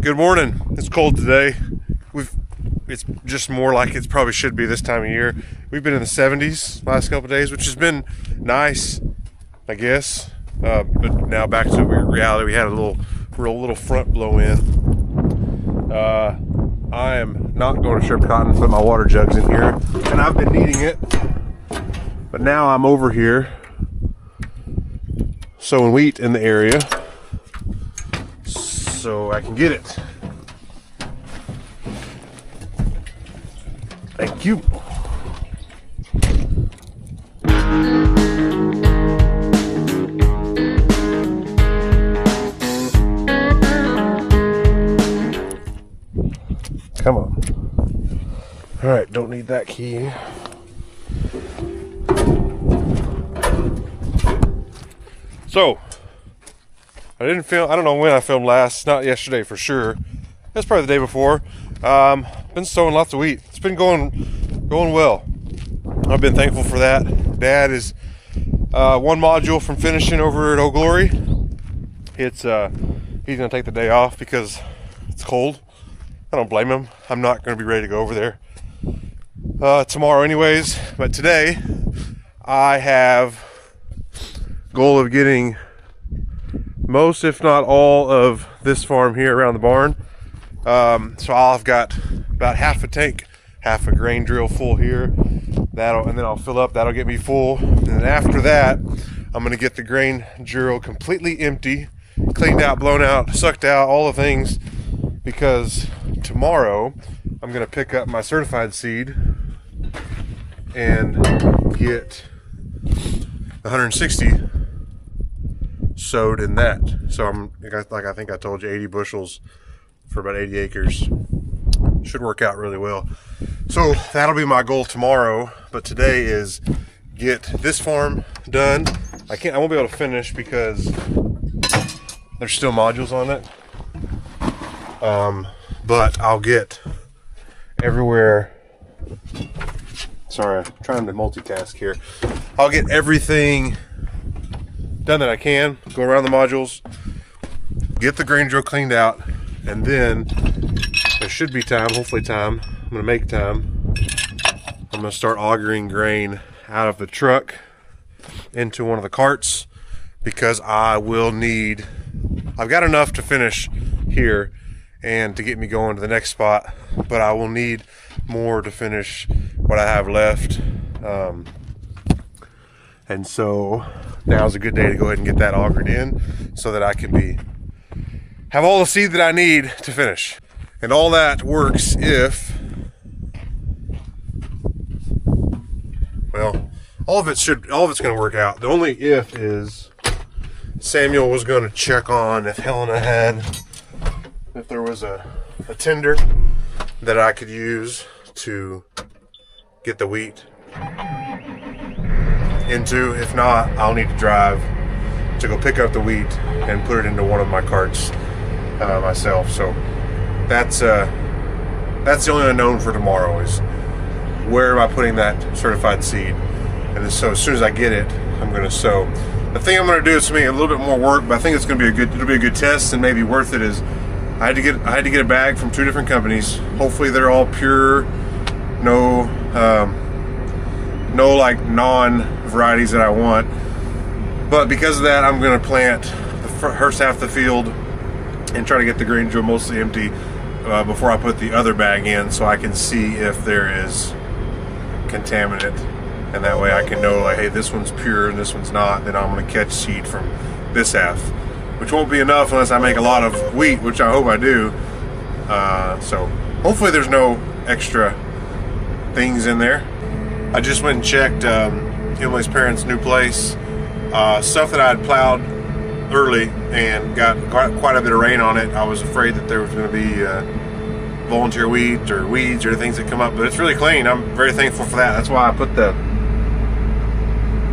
Good morning. It's cold today. It's just more like it probably should be this time of year. We've been in the 70s last couple of days, which has been nice, I guess. But now back to reality. We had a little front blow in. I am not going to strip cotton, put my water jugs in here, and I've been needing it. But now I'm over here sowing wheat in the area, so I can get it. Thank you. Come on. All right, don't need that key. So, I don't know when I filmed last, not yesterday for sure. That's probably the day before. Been sowing lots of wheat. It's been going well. I've been thankful for that. Dad is one module from finishing over at Old Glory. He's gonna take the day off because it's cold. I don't blame him. I'm not gonna be ready to go over there tomorrow anyways, but today I have goal of getting most, if not all, of this farm here around the barn. So I've got about half a tank, half a grain drill full here. And then I'll fill up. That'll get me full. And then after that, I'm gonna get the grain drill completely empty, cleaned out, blown out, sucked out, all the things, because tomorrow I'm gonna pick up my certified seed and get 160 sowed in that. So I'm like, I think I told you, 80 bushels for about 80 acres. Should work out really well. So that'll be my goal tomorrow, but today is get this farm done. I won't be able to finish because there's still modules on it. But I'll get everywhere. Sorry, I'm trying to multitask here. I'll get everything done that I can, go around the modules, get the grain drill cleaned out, and then there should be time, hopefully time. I'm gonna make time. I'm gonna start augering grain out of the truck into one of the carts, because I've got enough to finish here and to get me going to the next spot, but I will need more to finish what I have left. And so now's a good day to go ahead and get that augered in so that I can have all the seed that I need to finish. And all that works if, well, all of it's going to work out. The only if is Samuel was going to check on if there was a tender that I could use to get the wheat into. If not, I'll need to drive to go pick up the wheat and put it into one of my carts myself. So that's the only unknown for tomorrow, is where am I putting that certified seed. And so as soon as I get it, I'm going to sow. The thing I'm going to do is to make a little bit more work, but I think it'll be a good test and maybe worth it, is I had to get a bag from 2 different companies. Hopefully they're all pure, no like non-varieties that I want. But because of that, I'm going to plant the first half of the field and try to get the grain drill mostly empty before I put the other bag in, so I can see if there is contaminant, and that way I can know, like, hey, this one's pure and this one's not. Then I'm going to catch seed from this half, which won't be enough unless I make a lot of wheat, which I hope I do. So hopefully there's no extra things in there. I just went and checked Emily's parents' new place. Stuff that I had plowed early and got quite a bit of rain on it. I was afraid that there was going to be volunteer weeds or things that come up, but it's really clean. I'm very thankful for that. That's why I put the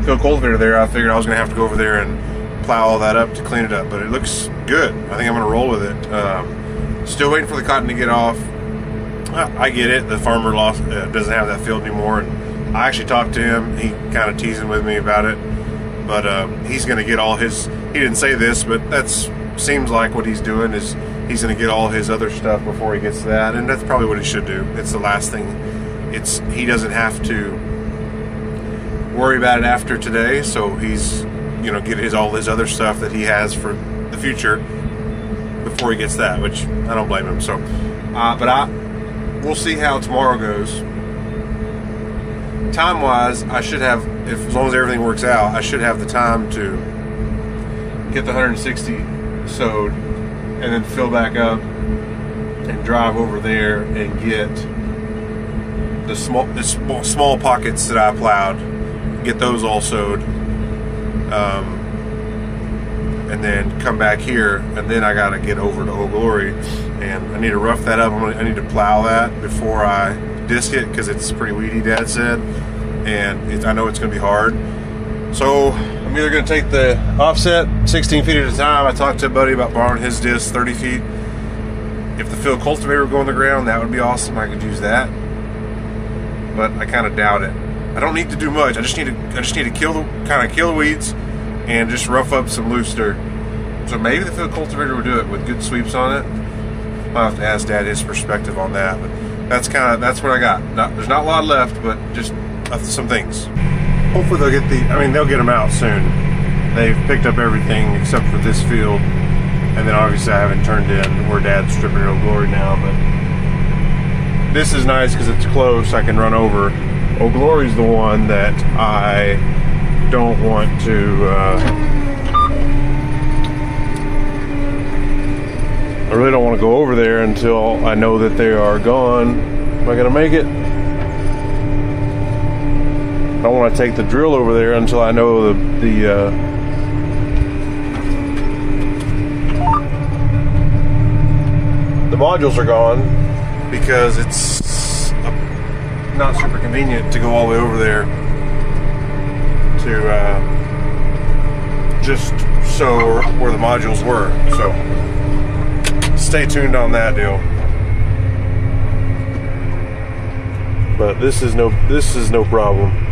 field cultivator there. I figured I was going to have to go over there and plow all that up to clean it up, but it looks good. I think I'm going to roll with it. Still waiting for the cotton to get off. I get it. The farmer doesn't have that field anymore, and I actually talked to him. He kind of teasing with me about it, but he's going to get all his. He didn't say this, but that's seems like what he's doing is he's going to get all his other stuff before he gets to that, and that's probably what he should do. It's the last thing. He doesn't have to worry about it after today, so he's get all his other stuff that he has for the future before he gets that, which I don't blame him. So, but we'll see how tomorrow goes. Time-wise, I should have, as long as everything works out, I should have the time to get the 160 sowed and then fill back up and drive over there and get the small pockets that I plowed, get those all sowed, and then come back here, and then I gotta get over to Old Glory, and I need to rough that up. I need to plow that before I disc it, because it's pretty weedy, Dad said, and I know it's gonna be hard. So I'm either gonna take the offset 16 feet at a time. I talked to a buddy about borrowing his disc 30 feet. If the field cultivator would go on the ground, that would be awesome. I could use that, but I kind of doubt it. I don't need to do much. I just need to kill the weeds and just rough up some loose dirt. So maybe the field cultivator would do it with good sweeps on it. I'll have to ask Dad his perspective on that. But that's what I got. There's not a lot left, but just some things. Hopefully they'll get them out soon. They've picked up everything except for this field, and then obviously I haven't turned in where Dad's stripping Old Glory now. But this is nice because it's close. I can run over. Old Glory's the one that I don't want to. I really don't want to go over there until I know that they are gone. Am I gonna make it? I don't want to take the drill over there until I know the modules are gone, because it's not super convenient to go all the way over there to just show where the modules were. So stay tuned on that deal. But this is no problem.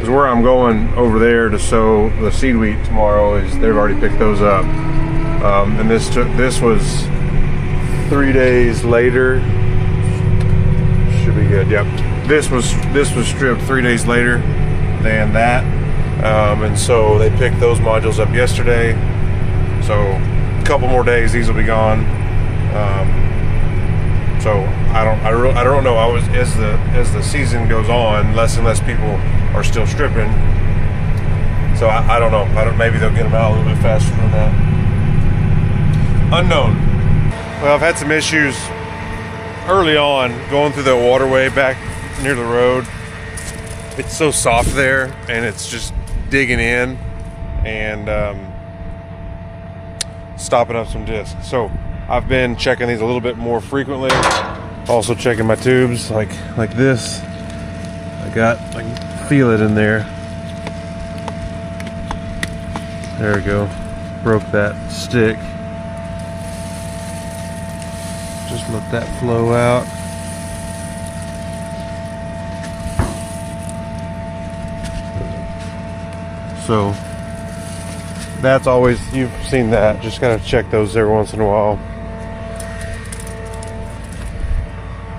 Where I'm going over there to sow the seed wheat tomorrow is they've already picked those up, and this was 3 days later. Should be good. Yep. This was stripped 3 days later than that, and so they picked those modules up yesterday. So a couple more days, these will be gone. So I don't know. As the season goes on, less and less people are still stripping. So I don't know. Maybe they'll get them out a little bit faster than that. Unknown. Well, I've had some issues early on going through the waterway back near the road. It's so soft there, and it's just digging in and stopping up some discs. So I've been checking these a little bit more frequently. Also checking my tubes like this. I can feel it in there. There we go. Broke that stick. Just let that flow out. So that's always, you've seen that. Just gotta check those every once in a while.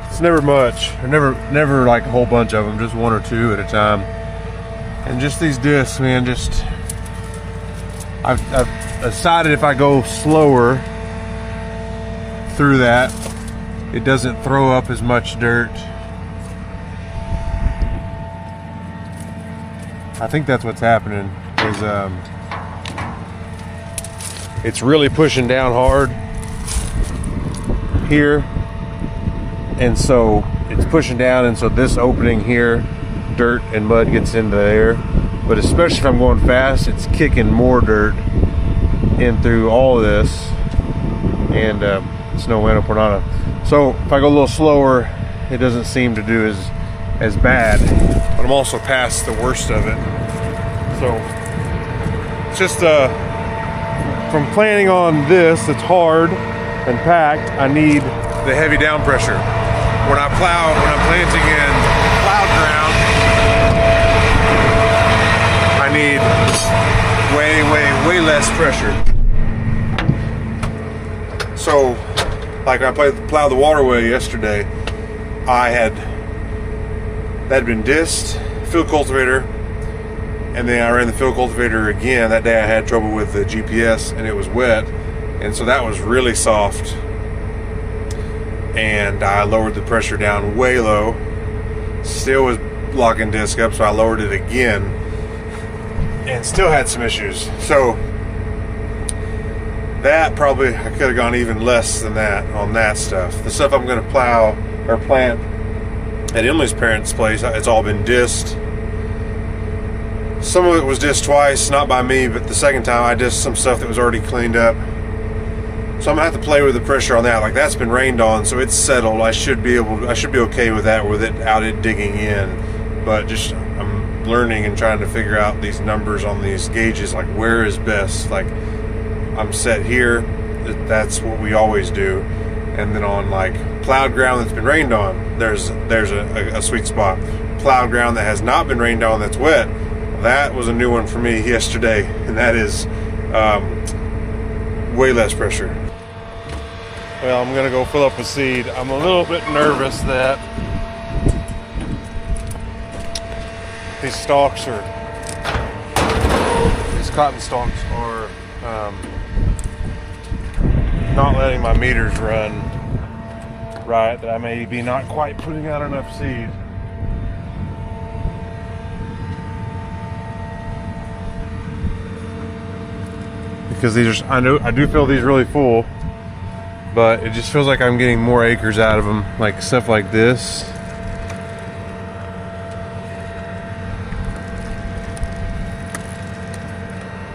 It's never much, or never like a whole bunch of them, just one or two at a time. And just these discs, man, I've decided if I go slower through that, it doesn't throw up as much dirt. I think that's what's happening, is it's really pushing down hard here. And so it's pushing down, and so this opening here, dirt and mud gets into there. But especially if I'm going fast, it's kicking more dirt in through all of this, and it's no bueno por nada. So if I go a little slower, it doesn't seem to do as bad. But I'm also past the worst of it. So it's just from planning on this, it's hard and packed, I need the heavy down pressure. When I'm planting in plowed ground, way less pressure. So, like I plowed the waterway yesterday, that had been dissed, field cultivator, and then I ran the field cultivator again. That day I had trouble with the GPS and it was wet, and so that was really soft. And I lowered the pressure down way low. Still was locking disc up, so I lowered it again and still had some issues. So that probably, I could have gone even less than that on that stuff. The stuff I'm going to plow or plant at Emily's parents' place, it's all been dissed. Some of it was dissed twice, not by me, but the second time I dissed some stuff that was already cleaned up. So I'm gonna have to play with the pressure on that. Like, that's been rained on, so it's settled. I should be okay with that without it digging in. But just, I'm learning and trying to figure out these numbers on these gauges, like where is best. Like, I'm set here, that's what we always do. And then on like plowed ground that's been rained on, there's a sweet spot. Plowed ground that has not been rained on, that's wet, that was a new one for me yesterday, and that is way less pressure. Well, I'm gonna go fill up with seed. I'm a little bit nervous that these cotton stalks are not letting my meters run right, that I may be not quite putting out enough seed. Because these are, I do feel these really full, but it just feels like I'm getting more acres out of them, like stuff like this.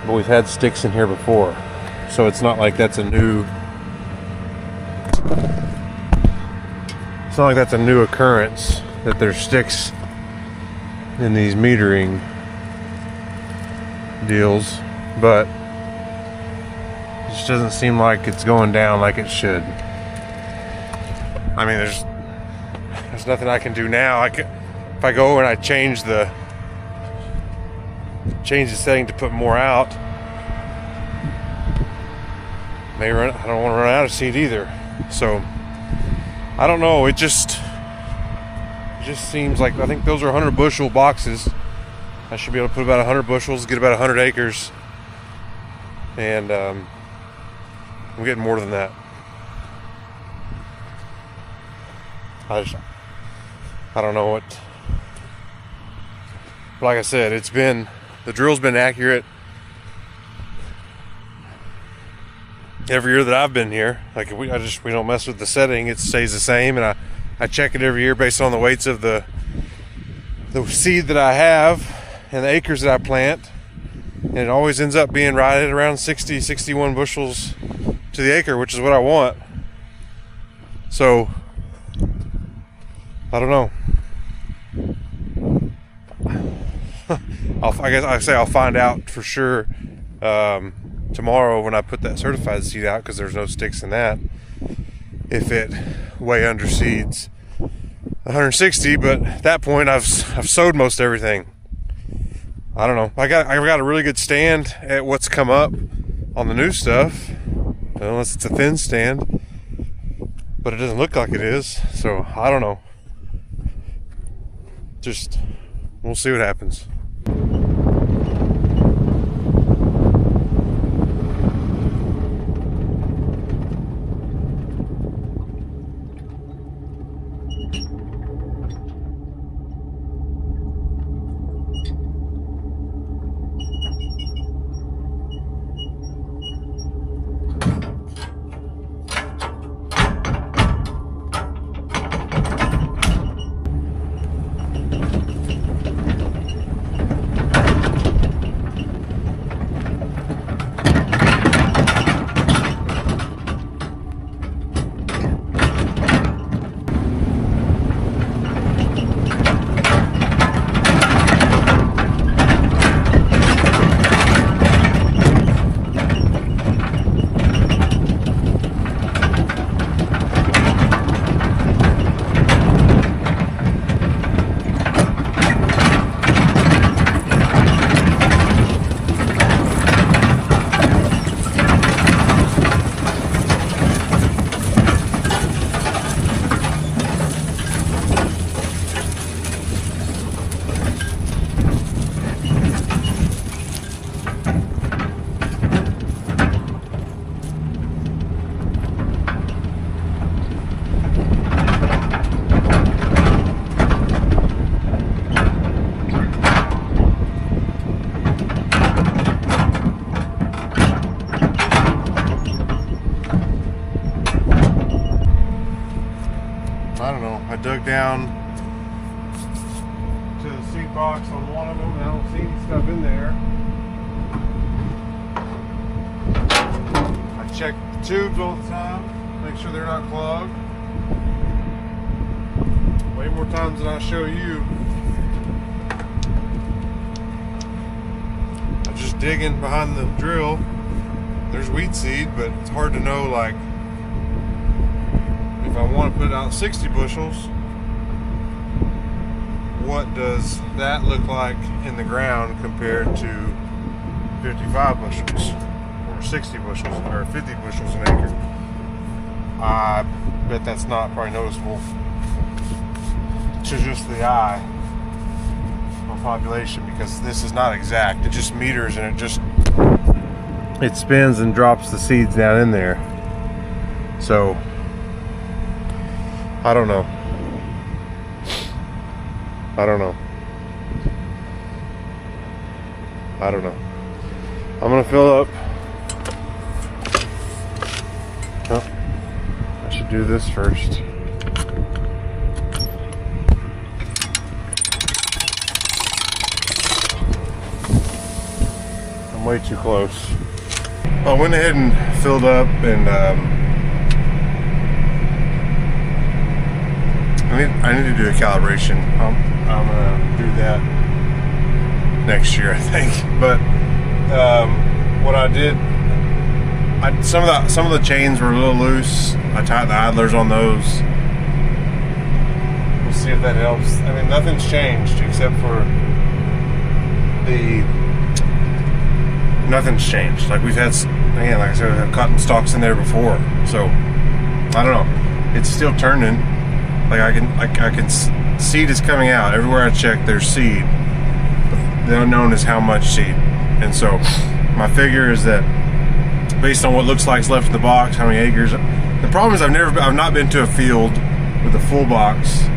But we've had sticks in here before, so it's not like that's a new, it's not like that's a new occurrence that there's sticks in these metering deals, but it just doesn't seem like it's going down like it should. I mean, there's nothing I can do now. If I go and I change the setting to put more out, I don't want to run out of seed either. So I don't know. It just seems like, I think those are 100 bushel boxes. I should be able to put about 100 bushels, get about 100 acres, and I'm getting more than that. I don't know what. But like I said, the drill's been accurate every year that I've been here. Like, we don't mess with the setting; it stays the same, and I check it every year based on the weights of the seed that I have and the acres that I plant, and it always ends up being right at around 61 bushels to the acre, which is what I want. So I don't know. I guess I'll find out for sure tomorrow when I put that certified seed out, because there's no sticks in that, if it way underseeds 160. But at that point I've sowed most everything. I don't know. I got a really good stand at what's come up on the new stuff, unless it's a thin stand, but it doesn't look like it is. So I don't know. Just, we'll see what happens. dug down to the seed box on one of them, and I don't see any stuff in there. I check the tubes all the time, make sure they're not clogged. Way more times than I show you. I'm just digging behind the drill. There's wheat seed, but it's hard to know, like, if I want to put out 60 bushels, what does that look like in the ground compared to 55 bushels or 60 bushels or 50 bushels an acre? I bet that's not probably noticeable to just the eye on population, because this is not exact. It just meters, and it spins and drops the seeds down in there. So I don't know. I don't know. I'm gonna fill up. Oh, I should do this first. I'm way too close. I went ahead and filled up, and I need to do a calibration. I'm gonna do that next year, I think. But what I did, some of the chains were a little loose. I tightened the idlers on those. We'll see if that helps. I mean, nothing's changed except for nothing's changed. Like, we've had, again, like I said, we have cotton stalks in there before. So I don't know. It's still turning. Like, I can seed is coming out everywhere I check. There's seed. The unknown is how much seed. And so my figure is that based on what looks like is left in the box, how many acres. The problem is I've not been to a field with a full box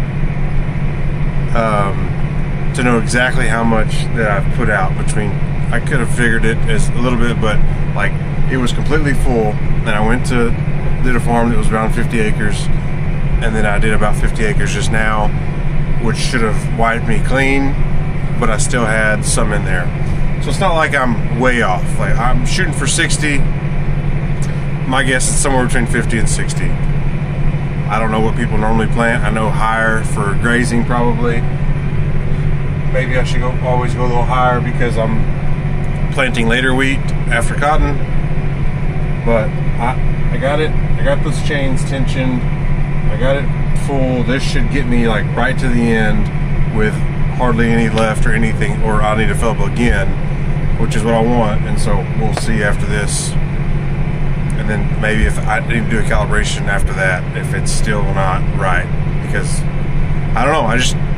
to know exactly how much that I've put out between. I could have figured it as a little bit, but like, it was completely full, and I did a farm that was around 50 acres, and then I did about 50 acres just now, which should have wiped me clean, but I still had some in there. So it's not like I'm way off. Like, I'm shooting for 60. My guess is somewhere between 50 and 60. I don't know what people normally plant. I know higher for grazing probably. Maybe I should always go a little higher because I'm planting later wheat after cotton. But I got it. I got those chains tensioned. I got it full. This should get me like right to the end with hardly any left or anything, or I'll need to fill up again, which is what I want. And so we'll see after this. And then maybe if I need to do a calibration after that, if it's still not right, because I don't know.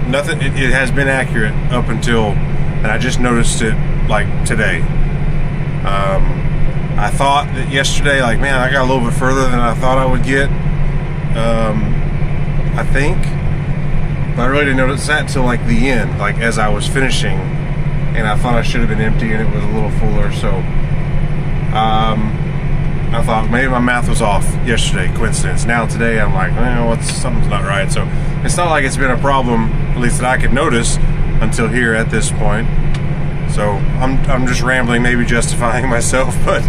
Nothing. It has been accurate up until, and I just noticed it like today. I thought that yesterday, like, man, I got a little bit further than I thought I would get. I think, but I really didn't notice that till like the end, like as I was finishing, and I thought I should have been empty, and it was a little fuller. So I thought maybe my math was off yesterday, coincidence. Now today I'm like, something's not right. So it's not like it's been a problem, at least that I could notice, until here at this point. So I'm just rambling, maybe justifying myself, but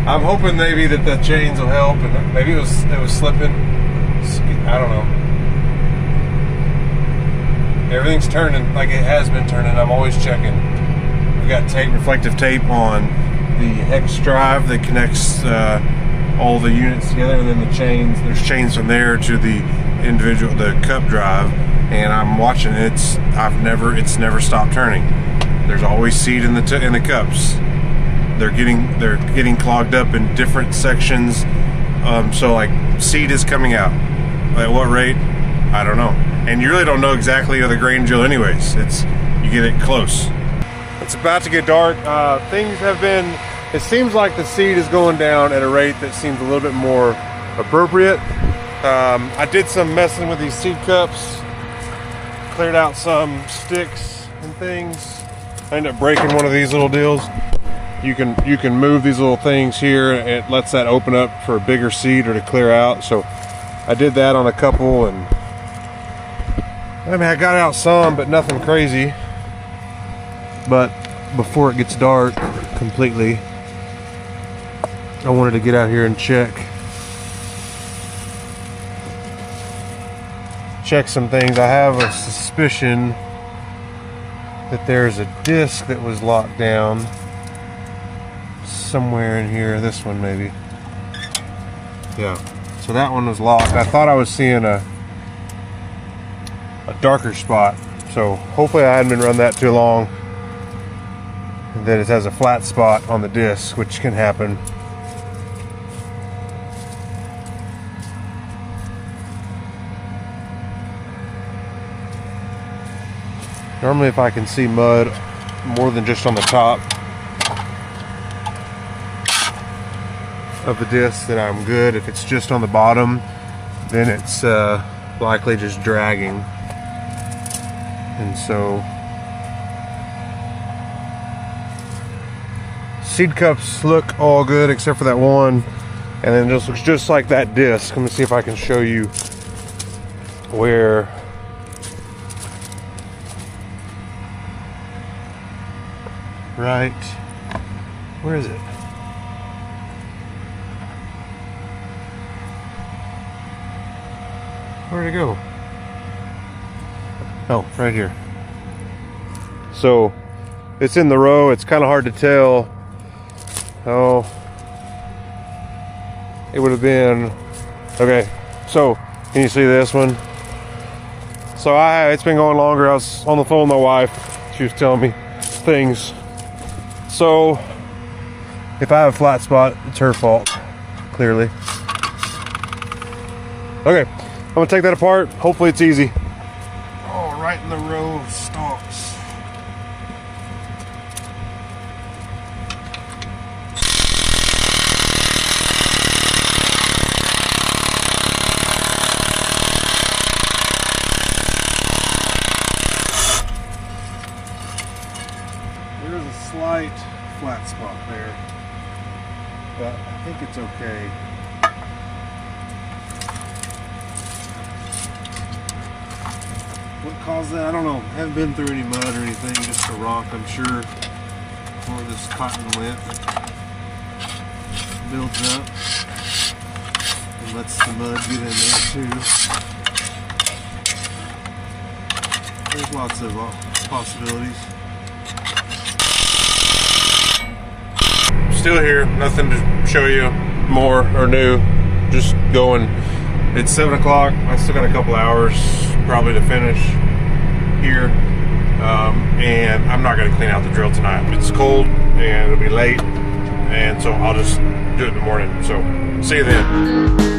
I'm hoping maybe that the chains will help, and maybe it was slipping. I don't know. Everything's turning like it has been turning. I'm always checking. We've got reflective tape on the hex drive that connects all the units together, and then the chains. There's chains from there to the cup drive, and I'm watching it. It's never stopped turning. There's always seed in the cups. They're getting clogged up in different sections. So like, seed is coming out. At what rate? I don't know. And you really don't know exactly with a grain drill anyways. You get it close. It's about to get dark. It seems like the seed is going down at a rate that seems a little bit more appropriate. I did some messing with these seed cups, cleared out some sticks and things. I ended up breaking one of these little deals. You can move these little things here, and it lets that open up for a bigger seed or to clear out. So I did that on a couple, and I mean, I got out some, but nothing crazy. But before it gets dark completely, I wanted to get out here and check some things. I have a suspicion that there's a disc that was locked down somewhere in here. This one maybe. Yeah. So that one was locked. I thought I was seeing a darker spot. So hopefully I hadn't been running that too long. That it has a flat spot on the disc, which can happen. Normally if I can see mud more than just on the top of the disc, then I'm good. If it's just on the bottom, then it's likely just dragging. And so seed cups look all good except for that one, and then it just looks just like that disc. Let me see if I can show you where where is it? Where'd it go? Oh, right here. So it's in the row. It's kind of hard to tell. Oh, it would have been okay. So can you see this one? So it's been going longer. I was on the phone with my wife. She was telling me things. So if I have a flat spot, it's her fault, clearly. Okay, I'm gonna take that apart. Hopefully it's easy. Oh, right in the row of stalks. There's a slight flat spot there, but I think it's okay. What caused that? I don't know. I haven't been through any mud or anything, just a rock, I'm sure, where this cotton went. Builds up and lets the mud get in there too. There's lots of possibilities. Still here, nothing to show you more or new, just going. It's 7 o'clock. I still got a couple hours probably to finish here, and I'm not going to clean out the drill tonight. It's cold and it'll be late, and so I'll just do it in the morning. So see you then.